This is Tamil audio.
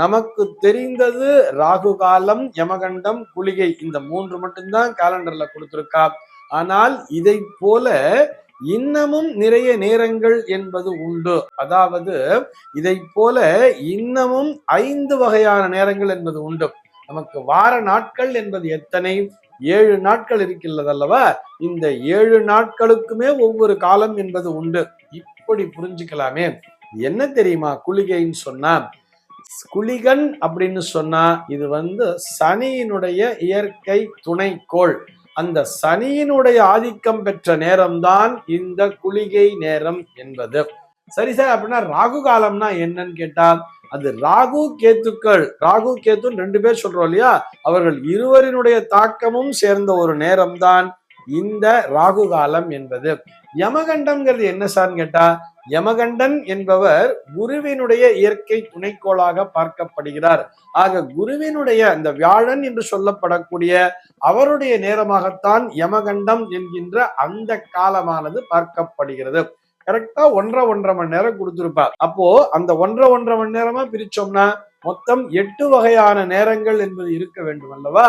நமக்கு தெரிந்தது ராகு காலம், யமகண்டம், குளிகை, இந்த 3 மட்டும்தான் காலண்டர்ல கொடுத்திருக்கா. ஆனால் இதை போல இன்னமும் நிறைய நேரங்கள் என்பது உண்டு. அதாவது இதை போல இன்னமும் 5 வகையான நேரங்கள் என்பது உண்டு. நமக்கு வார நாட்கள் என்பது எத்தனை? 7 நாட்கள் இருக்கின்றது அல்லவா? இந்த 7 நாட்களுக்குமே ஒவ்வொரு காலம் என்பது உண்டு. இப்படி புரிஞ்சுக்கலாமே. என்ன தெரியுமா குளிகைன்னு சொன்னா? குளிகன் அப்படின்னு சொன்னா இது சனியினுடைய இயற்கை துணைக்கோள். அந்த சனியினுடைய ஆதிக்கம் பெற்ற நேரம்தான் இந்த குளிகை நேரம் என்பது. சரி சார், அப்படின்னா ராகு காலம்னா என்னன்னு கேட்டா, அது ராகு கேத்துக்கள், ராகு கேத்துன்னு 2 பேர் சொல்றோம் இல்லையா, அவர்கள் இருவரினுடைய தாக்கமும் சேர்ந்த ஒரு நேரம் தான் இந்த ராகு காலம் என்பது. யமகண்டம்ங்கிறது என்ன சார்ன்னு கேட்டா, யமகண்டன் என்பவர் குருவினுடைய இயற்கை துணைக்கோளாக பார்க்கப்படுகிறார். ஆக குருவினுடைய அந்த வியாழன் என்று சொல்லப்படக்கூடிய அவருடைய நேரமாகத்தான் யமகண்டம் என்கின்ற அந்த காலமானது பார்க்கப்படுகிறது. கரெக்டா 1.5 மணி நேரம் கொடுத்திருப்பார். அப்போ அந்த 1.5 மணி நேரமா பிரிச்சோம்னா மொத்தம் 8 வகையான நேரங்கள் என்பது இருக்க வேண்டும் அல்லவா?